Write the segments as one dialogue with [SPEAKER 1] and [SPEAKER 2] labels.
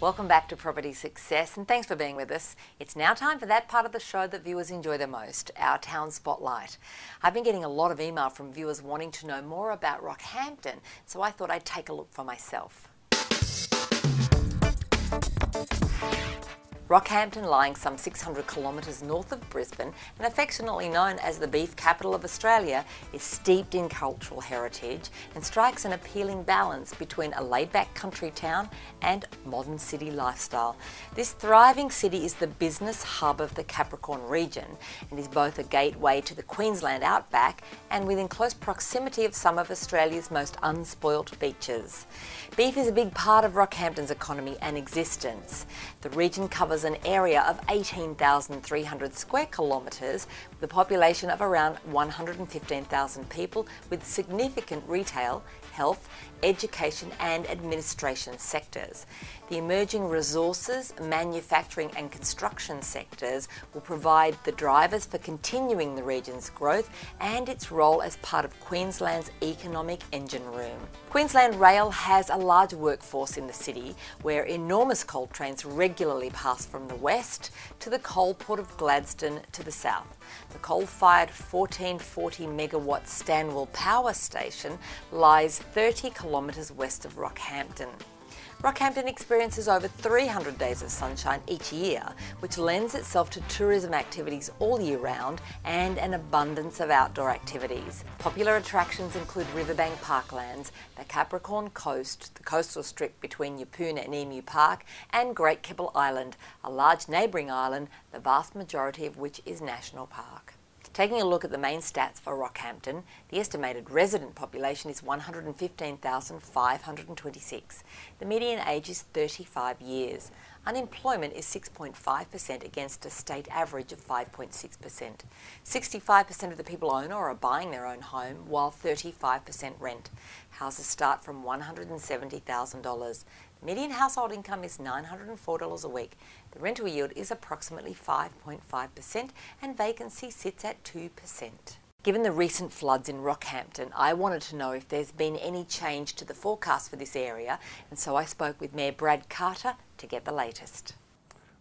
[SPEAKER 1] Welcome back to Property Success, and thanks for being with us. It's now time for that part of the show that viewers enjoy the most, our Town Spotlight. I've been getting a lot of email from viewers wanting to know more about Rockhampton, so I thought I'd take a look for myself. Rockhampton, lying some 600 kilometres north of Brisbane and affectionately known as the beef capital of Australia, is steeped in cultural heritage and strikes an appealing balance between a laid-back country town and modern city lifestyle. This thriving city is the business hub of the Capricorn region and is both a gateway to the Queensland outback and within close proximity of some of Australia's most unspoilt beaches. Beef is a big part of Rockhampton's economy and existence. The region covers an area of 18,300 square kilometres with a population of around 115,000 people with significant retail, health, education and administration sectors. The emerging resources, manufacturing and construction sectors will provide the drivers for continuing the region's growth and its role as part of Queensland's economic engine room. Queensland Rail has a large workforce in the city where enormous coal trains regularly pass from the west to the coal port of Gladstone to the south. The coal-fired 1440 megawatt Stanwell power station lies 30 kilometres west of Rockhampton. Rockhampton experiences over 300 days of sunshine each year, which lends itself to tourism activities all year round and an abundance of outdoor activities. Popular attractions include riverbank parklands, the Capricorn Coast, the coastal strip between Yeppoon and Emu Park, and Great Keppel Island, a large neighbouring island, the vast majority of which is national park. Taking a look at the main stats for Rockhampton, the estimated resident population is 115,526. The median age is 35 years. Unemployment is 6.5% against a state average of 5.6%. 65% of the people own or are buying their own home, while 35% rent. Houses start from $170,000. Median household income is $904 a week. The rental yield is approximately 5.5% and vacancy sits at 2%. Given the recent floods in Rockhampton, I wanted to know if there's been any change to the forecast for this area, and so I spoke with Mayor Brad Carter to get the latest.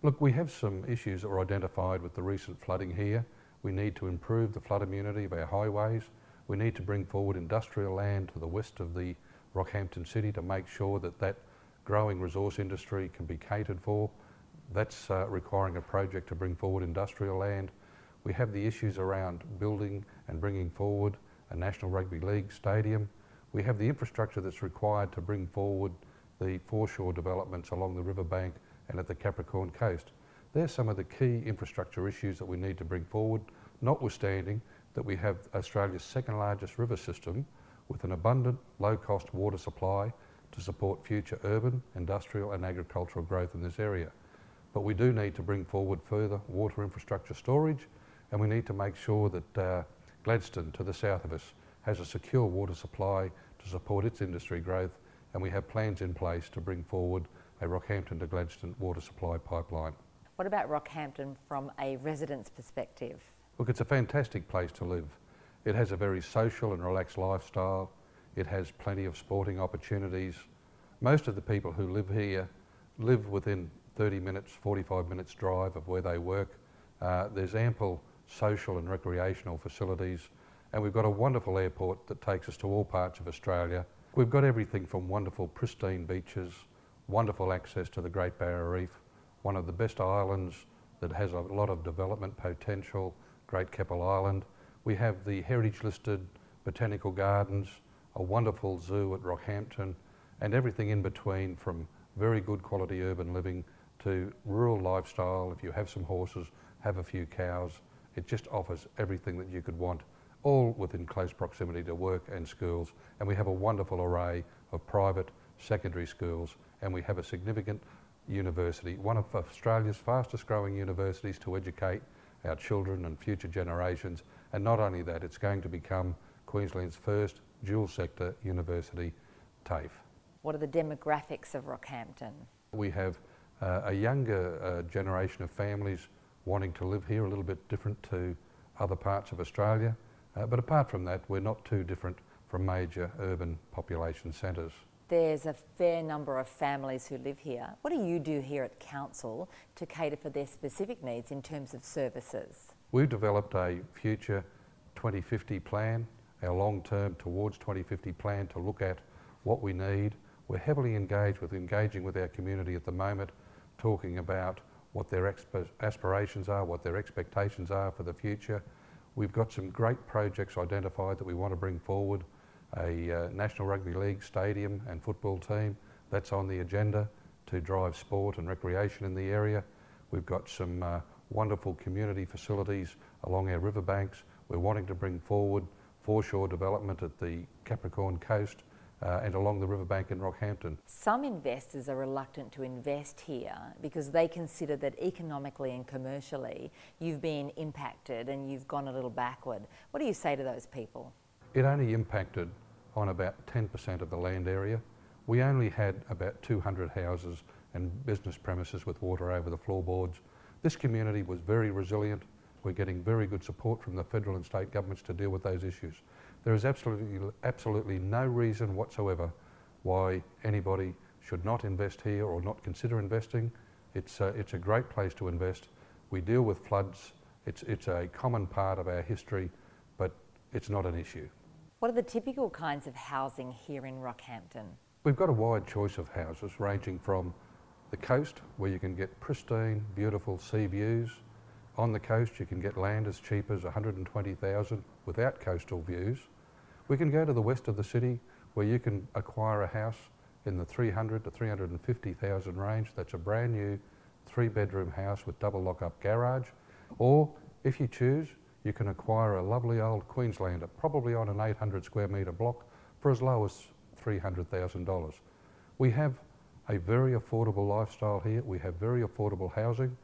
[SPEAKER 2] Look, we have some issues that were identified with the recent flooding here. We need to improve the flood immunity of our highways. We need to bring forward industrial land to the west of the Rockhampton city to make sure that that growing resource industry can be catered for. That's requiring a project to bring forward industrial land. We have the issues around building and bringing forward a National Rugby League stadium. We have the infrastructure that's required to bring forward the foreshore developments along the riverbank and at the Capricorn coast. There's some of the key infrastructure issues that we need to bring forward, notwithstanding that we have Australia's second largest river system with an abundant, low-cost water supply to support future urban, industrial and agricultural growth in this area. But we do need to bring forward further water infrastructure storage, and we need to make sure that Gladstone to the south of us has a secure water supply to support its industry growth, and we have plans in place to bring forward a Rockhampton to Gladstone water supply pipeline.
[SPEAKER 1] What about Rockhampton from a resident's perspective?
[SPEAKER 2] Look, it's a fantastic place to live. It has a very social and relaxed lifestyle. It has plenty of sporting opportunities. Most of the people who live here live within 30 minutes, 45 minutes drive of where they work. There's ample social and recreational facilities, and we've got a wonderful airport that takes us to all parts of Australia. We've got everything from wonderful pristine beaches, wonderful access to the Great Barrier Reef, one of the best islands that has a lot of development potential, Great Keppel Island. We have the heritage listed botanical gardens, a wonderful zoo at Rockhampton, and everything in between, from very good quality urban living to rural lifestyle. If you have some horses, have a few cows, it just offers everything that you could want, all within close proximity to work and schools. And we have a wonderful array of private secondary schools, and we have a significant university, one of Australia's fastest growing universities to educate our children and future generations. And not only that, it's going to become Queensland's first dual sector university, TAFE.
[SPEAKER 1] What are the demographics of Rockhampton?
[SPEAKER 2] We have a younger generation of families wanting to live here, a little bit different to other parts of Australia. But apart from that, we're not too different from major urban population centres.
[SPEAKER 1] There's a fair number of families who live here. What do you do here at Council to cater for their specific needs in terms of services?
[SPEAKER 2] We've developed a future 2050 plan, our long-term towards 2050 plan to look at what we need. We're heavily engaging with our community at the moment, talking about what their aspirations are, what their expectations are for the future. We've got some great projects identified that we want to bring forward. A National Rugby League stadium and football team, that's on the agenda to drive sport and recreation in the area. We've got some wonderful community facilities along our riverbanks. We're wanting to bring forward foreshore development at the Capricorn Coast and along the riverbank in Rockhampton.
[SPEAKER 1] Some investors are reluctant to invest here because they consider that economically and commercially you've been impacted and you've gone a little backward. What do you say to those people?
[SPEAKER 2] It only impacted on about 10% of the land area. We only had about 200 houses and business premises with water over the floorboards. This community was very resilient. We're getting very good support from the federal and state governments to deal with those issues. There is absolutely no reason whatsoever why anybody should not invest here or not consider investing. It's a great place to invest. We deal with floods. It's a common part of our history, but it's not an issue.
[SPEAKER 1] What are the typical kinds of housing here in Rockhampton?
[SPEAKER 2] We've got a wide choice of houses ranging from the coast, where you can get pristine, beautiful sea views. On the coast you can get land as cheap as $120,000 without coastal views. We can go to the west of the city where you can acquire a house in the $300,000 to $350,000 range. That's a brand new 3-bedroom house with double lock-up garage. Or if you choose, you can acquire a lovely old Queenslander, probably on an 800 square metre block, for as low as $300,000. We have a very affordable lifestyle here. We have very affordable housing,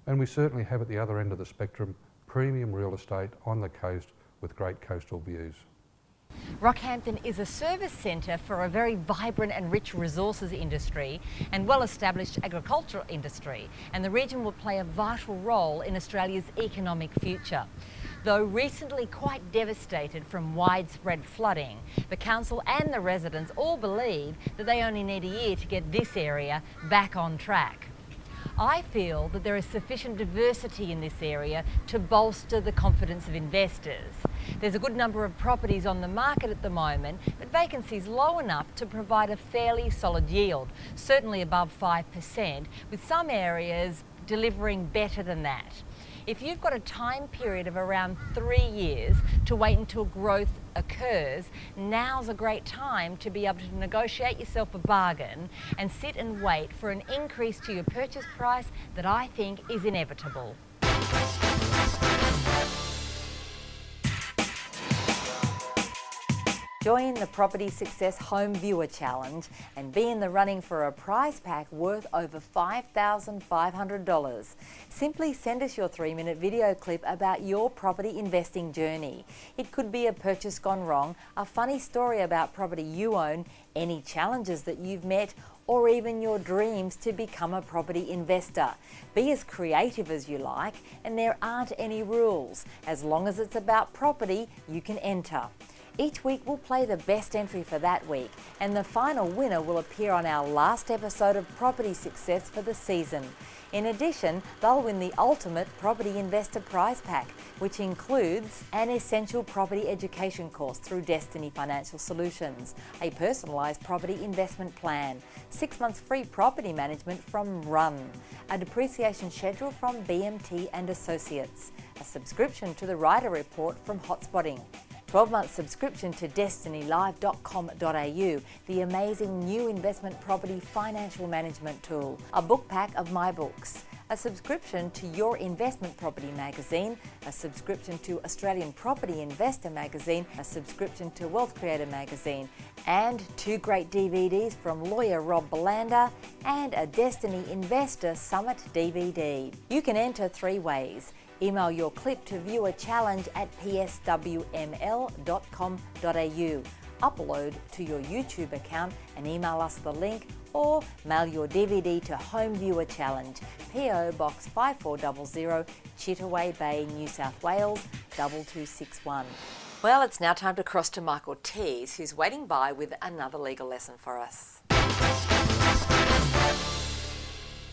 [SPEAKER 2] and we certainly have at the other end of the spectrum premium real estate on the coast with great coastal views.
[SPEAKER 1] Rockhampton is a service centre for a very vibrant and rich resources industry and well-established agricultural industry, and the region will play a vital role in Australia's economic future. Though recently quite devastated from widespread flooding, the council and the residents all believe that they only need a year to get this area back on track. I feel that there is sufficient diversity in this area to bolster the confidence of investors. There's a good number of properties on the market at the moment, but vacancies low enough to provide a fairly solid yield, certainly above 5%, with some areas delivering better than that. If you've got a time period of around 3 years to wait until growth occurs, now's a great time to be able to negotiate yourself a bargain and sit and wait for an increase to your purchase price that I think is inevitable. Join the Property Success Home Viewer Challenge and be in the running for a prize pack worth over $5,500. Simply send us your 3-minute video clip about your property investing journey. It could be a purchase gone wrong, a funny story about property you own, any challenges that you've met, or even your dreams to become a property investor. Be as creative as you like, and there aren't any rules. As long as it's about property, you can enter. Each week we'll play the best entry for that week, and the final winner will appear on our last episode of Property Success for the season. In addition, they'll win the ultimate property investor prize pack, which includes an essential property education course through Destiny Financial Solutions, a personalised property investment plan, 6 months free property management from Run, a depreciation schedule from BMT and Associates, a subscription to the Rider Report from Hotspotting, 12-month subscription to destinylive.com.au, the amazing new investment property financial management tool, a book pack of my books, a subscription to Your Investment Property magazine, a subscription to Australian Property Investor magazine, a subscription to Wealth Creator magazine, and 2 great DVDs from lawyer Rob Belander and a Destiny Investor Summit DVD. You can enter 3 ways. Email your clip to viewerchallenge at pswml.com.au. Upload to your YouTube account and email us the link, or mail your DVD to Home Viewer Challenge, PO Box 5400, Chittaway Bay, New South Wales 2261. Well, it's now time to cross to Michael Tees, who's waiting by with another legal lesson for us.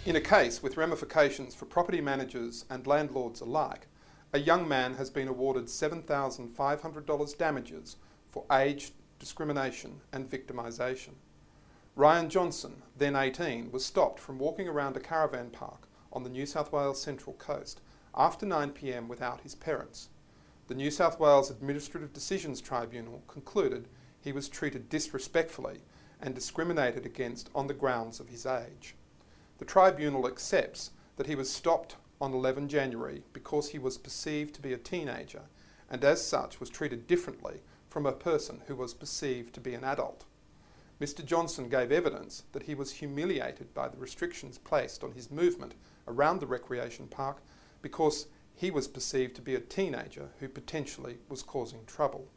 [SPEAKER 3] In a case with ramifications for property managers and landlords alike, a young man has been awarded $7,500 damages for age discrimination and victimisation. Ryan Johnson, then 18, was stopped from walking around a caravan park on the New South Wales Central Coast after 9 p.m. without his parents. The New South Wales Administrative Decisions Tribunal concluded he was treated disrespectfully and discriminated against on the grounds of his age. The tribunal accepts that he was stopped on 11 January because he was perceived to be a teenager and as such was treated differently from a person who was perceived to be an adult. Mr. Johnson gave evidence that he was humiliated by the restrictions placed on his movement around the recreation park because he was perceived to be a teenager who potentially was causing trouble.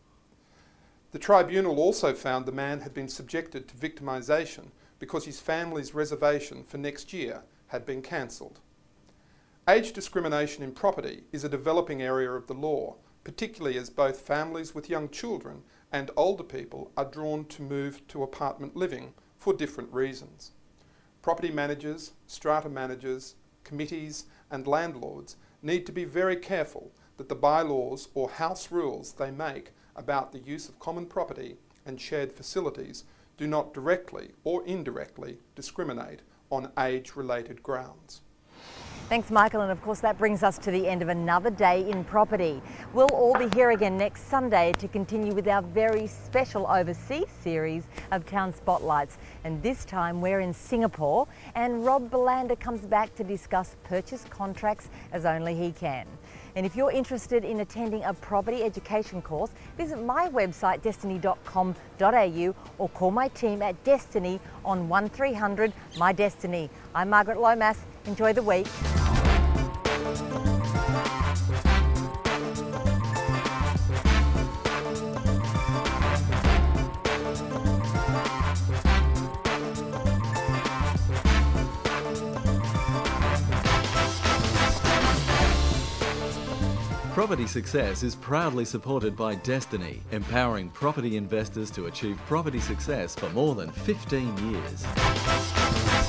[SPEAKER 3] The tribunal also found the man had been subjected to victimisation because his family's reservation for next year had been cancelled. Age discrimination in property is a developing area of the law, particularly as both families with young children and older people are drawn to move to apartment living for different reasons. Property managers, strata managers, committees and landlords need to be very careful that the bylaws or house rules they make about the use of common property and shared facilities do not directly or indirectly discriminate on age-related grounds.
[SPEAKER 1] Thanks, Michael, and of course that brings us to the end of another day in property. We'll all be here again next Sunday to continue with our very special overseas series of Town Spotlights, and this time we're in Singapore and Rob Belander comes back to discuss purchase contracts as only he can. And if you're interested in attending a property education course, visit my website destiny.com.au or call my team at Destiny on 1300 My Destiny. I'm Margaret Lomas. Enjoy the week.
[SPEAKER 4] Property Success is proudly supported by Destiny, empowering property investors to achieve property success for more than 15 years.